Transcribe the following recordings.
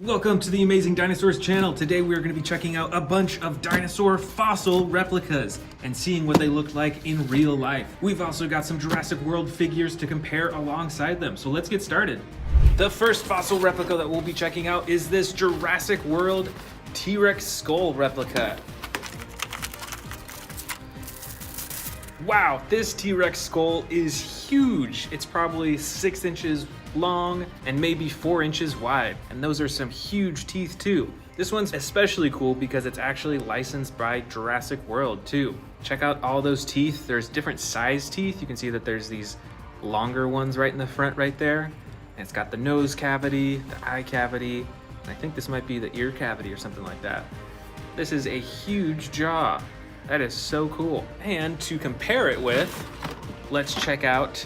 Welcome to the Amazing Dinosaurs channel. Today we are going to be checking out a bunch of dinosaur fossil replicas and seeing what they look like in real life. We've also got some Jurassic World figures to compare alongside them, so let's get started. The first fossil replica that we'll be checking out is this Jurassic World T-Rex skull replica. Wow, this T-Rex skull is huge. It's probably 6 inches long and maybe 4 inches wide, and those are some huge teeth too. This one's especially cool because it's actually licensed by Jurassic World too. Check out all those teeth. There's different size teeth. You can see that there's these longer ones right in the front right there, and it's got the nose cavity, the eye cavity, and I think this might be the ear cavity or something like that. This is a huge jaw. That is so cool. And to compare it with, let's check out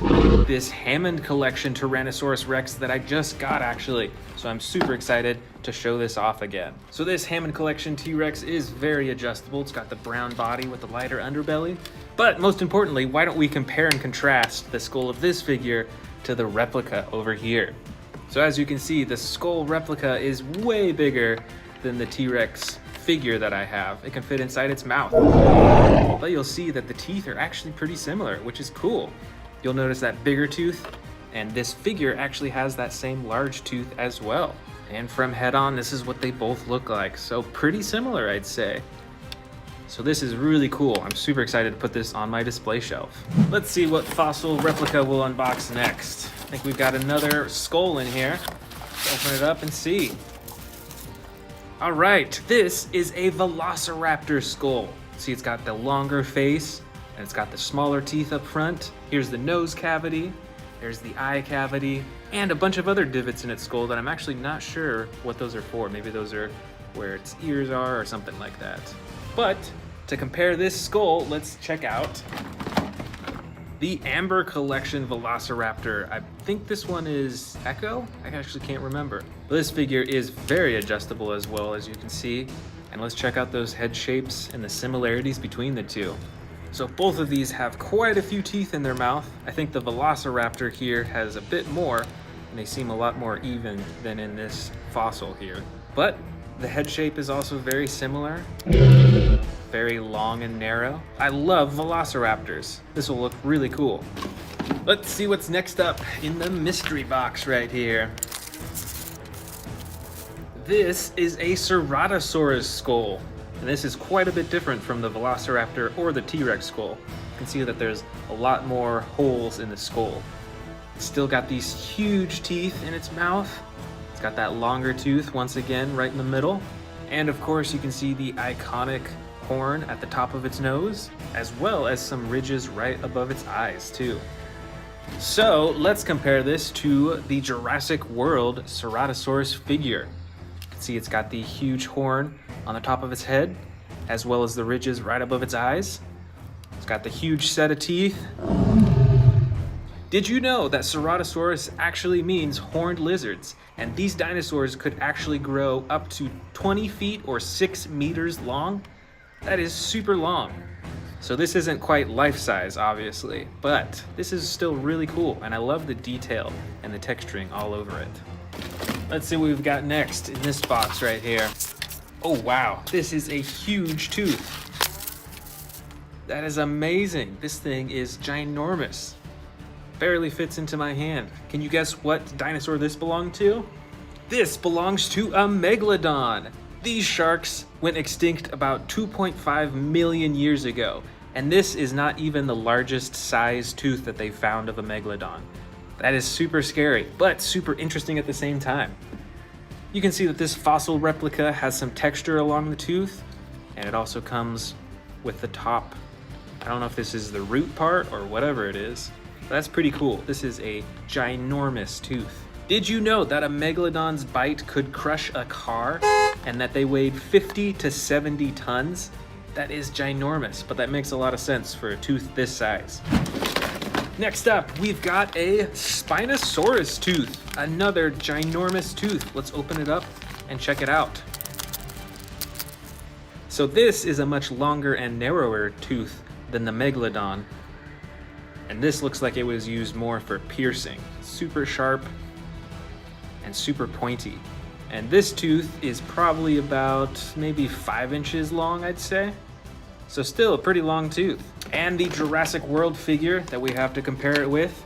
this Hammond Collection Tyrannosaurus Rex that I just got actually. So I'm super excited to show this off again. So this Hammond Collection T-Rex is very adjustable. It's got the brown body with the lighter underbelly. But most importantly, why don't we compare and contrast the skull of this figure to the replica over here? So as you can see, the skull replica is way bigger than the T-Rex figure that I have. It can fit inside its mouth. But you'll see that the teeth are actually pretty similar, which is cool. You'll notice that bigger tooth, and this figure actually has that same large tooth as well. And from head on, this is what they both look like. So pretty similar, I'd say. So this is really cool. I'm super excited to put this on my display shelf. Let's see what fossil replica we'll unbox next. I think we've got another skull in here. Let's open it up and see. All right, this is a Velociraptor skull. See, it's got the longer face and it's got the smaller teeth up front. Here's the nose cavity, there's the eye cavity, and a bunch of other divots in its skull that I'm actually not sure what those are for. Maybe those are where its ears are or something like that. But to compare this skull, let's check out the Amber Collection Velociraptor. I think this one is Echo? I actually can't remember. But this figure is very adjustable as well, as you can see. And let's check out those head shapes and the similarities between the two. So both of these have quite a few teeth in their mouth. I think the Velociraptor here has a bit more, and they seem a lot more even than in this fossil here. But the head shape is also very similar. Very long and narrow. I love Velociraptors. This will look really cool. Let's see what's next up in the mystery box right here. This is a Ceratosaurus skull, and this is quite a bit different from the Velociraptor or the T-Rex skull. You can see that there's a lot more holes in the skull. It's still got these huge teeth in its mouth. It's got that longer tooth once again right in the middle. And of course you can see the iconic horn at the top of its nose, as well as some ridges right above its eyes too. So let's compare this to the Jurassic World Ceratosaurus figure. You can see it's got the huge horn on the top of its head, as well as the ridges right above its eyes. It's got the huge set of teeth. Did you know that Ceratosaurus actually means horned lizards, and these dinosaurs could actually grow up to 20 feet or 6 meters long? That is super long. So this isn't quite life-size, obviously, but this is still really cool, and I love the detail and the texturing all over it. Let's see what we've got next in this box right here. Oh wow, this is a huge tooth. That is amazing. This thing is ginormous. Barely fits into my hand. Can you guess what dinosaur this belonged to? This belongs to a megalodon. These sharks went extinct about 2.5 million years ago, and this is not even the largest size tooth that they found of a megalodon. That is super scary, but super interesting at the same time. You can see that this fossil replica has some texture along the tooth, and it also comes with the top. I don't know if this is the root part or whatever it is, but that's pretty cool. This is a ginormous tooth. Did you know that a megalodon's bite could crush a car and that they weighed 50 to 70 tons? That is ginormous, but that makes a lot of sense for a tooth this size. Next up, we've got a Spinosaurus tooth, another ginormous tooth. Let's open it up and check it out. So this is a much longer and narrower tooth than the megalodon, and this looks like it was used more for piercing. Super sharp and super pointy. And this tooth is probably about maybe 5 inches long, I'd say. So still a pretty long tooth. And the Jurassic World figure that we have to compare it with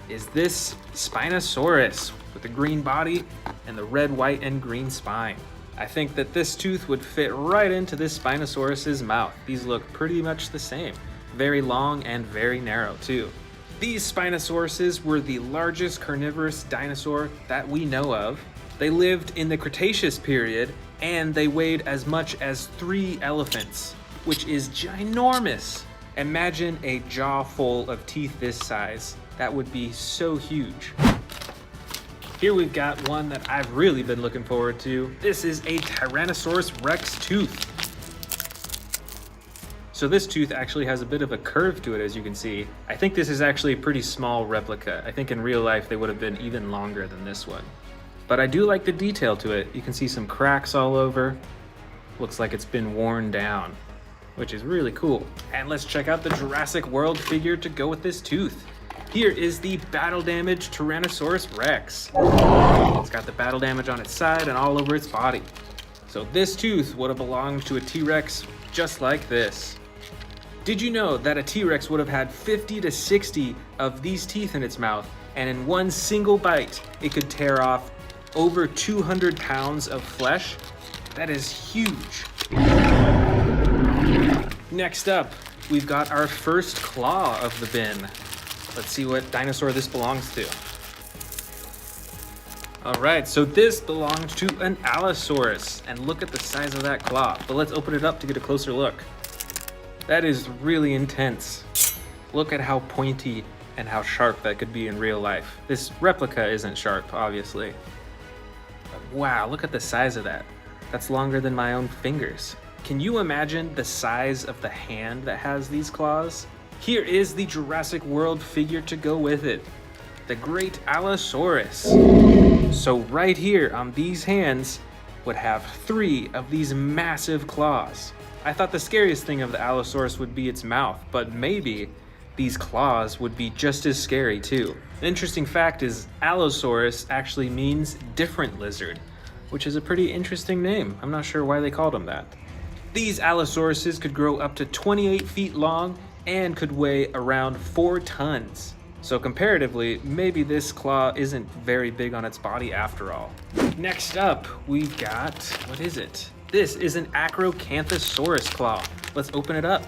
is this Spinosaurus with the green body and the red, white, and green spine. I think that this tooth would fit right into this Spinosaurus's mouth. These look pretty much the same. Very long and very narrow too. These Spinosauruses were the largest carnivorous dinosaur that we know of. They lived in the Cretaceous period and they weighed as much as 3 elephants, which is ginormous. Imagine a jaw full of teeth this size. That would be so huge. Here we've got one that I've really been looking forward to. This is a Tyrannosaurus Rex tooth. So this tooth actually has a bit of a curve to it, as you can see. I think this is actually a pretty small replica. I think in real life they would have been even longer than this one. But I do like the detail to it. You can see some cracks all over. Looks like it's been worn down, which is really cool. And let's check out the Jurassic World figure to go with this tooth. Here is the battle damaged Tyrannosaurus Rex. It's got the battle damage on its side and all over its body. So this tooth would have belonged to a T-Rex just like this. Did you know that a T-Rex would have had 50 to 60 of these teeth in its mouth, and in one single bite, it could tear off over 200 pounds of flesh? That is huge. Next up, we've got our first claw of the bin. Let's see what dinosaur this belongs to. All right, so this belongs to an Allosaurus, and look at the size of that claw. But let's open it up to get a closer look. That is really intense. Look at how pointy and how sharp that could be in real life. This replica isn't sharp, obviously. But wow, look at the size of that. That's longer than my own fingers. Can you imagine the size of the hand that has these claws? Here is the Jurassic World figure to go with it. The Great Allosaurus. So right here on these hands would have 3 of these massive claws. I thought the scariest thing of the Allosaurus would be its mouth, but maybe these claws would be just as scary too. An interesting fact is Allosaurus actually means different lizard, which is a pretty interesting name. I'm not sure why they called him that. These Allosauruses could grow up to 28 feet long and could weigh around 4 tons. So comparatively, maybe this claw isn't very big on its body after all. Next up, we've got, what is it? This is an Acrocanthosaurus claw. Let's open it up.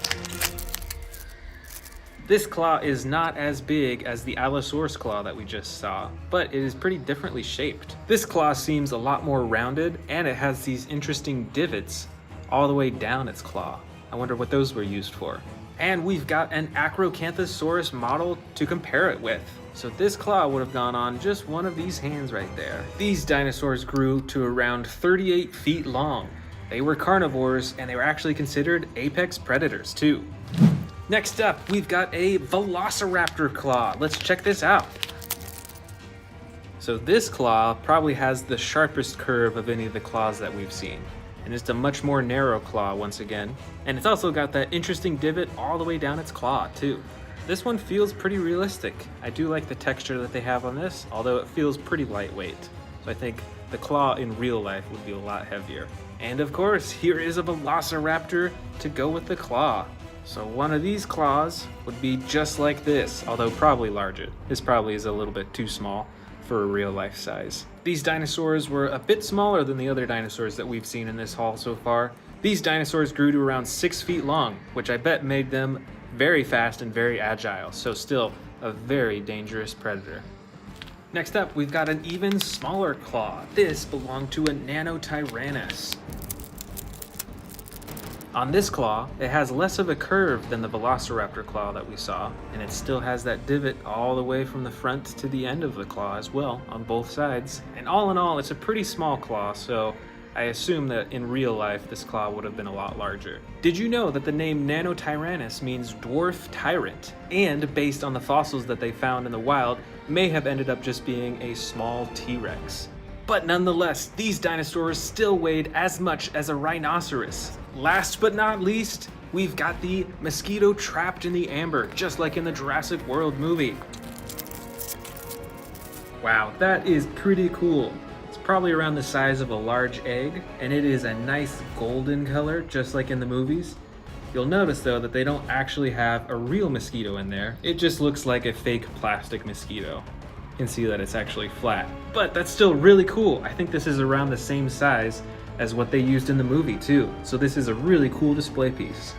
This claw is not as big as the Allosaurus claw that we just saw, but it is pretty differently shaped. This claw seems a lot more rounded, and it has these interesting divots all the way down its claw. I wonder what those were used for. And we've got an Acrocanthosaurus model to compare it with. So this claw would have gone on just one of these hands right there. These dinosaurs grew to around 38 feet long. They were carnivores, and they were actually considered apex predators too. Next up, we've got a Velociraptor claw. Let's check this out. So this claw probably has the sharpest curve of any of the claws that we've seen. And it's a much more narrow claw once again. And it's also got that interesting divot all the way down its claw too. This one feels pretty realistic. I do like the texture that they have on this, although it feels pretty lightweight. So I think the claw in real life would be a lot heavier. And of course, here is a Velociraptor to go with the claw. So one of these claws would be just like this, although probably larger. This probably is a little bit too small for a real life size. These dinosaurs were a bit smaller than the other dinosaurs that we've seen in this haul so far. These dinosaurs grew to around 6 feet long, which I bet made them very fast and very agile, so still a very dangerous predator. Next up, we've got an even smaller claw. This belonged to a Nanotyrannus. On this claw, it has less of a curve than the Velociraptor claw that we saw, and it still has that divot all the way from the front to the end of the claw as well, on both sides. And all in all, it's a pretty small claw, so I assume that in real life, this claw would have been a lot larger. Did you know that the name Nanotyrannus means dwarf tyrant, and based on the fossils that they found in the wild, may have ended up just being a small T-Rex? But nonetheless, these dinosaurs still weighed as much as a rhinoceros. Last but not least, we've got the mosquito trapped in the amber, just like in the Jurassic World movie. Wow, that is pretty cool. It's probably around the size of a large egg, and it is a nice golden color, just like in the movies. You'll notice though that they don't actually have a real mosquito in there. It just looks like a fake plastic mosquito. You can see that it's actually flat, but that's still really cool. I think this is around the same size as what they used in the movie too. So this is a really cool display piece.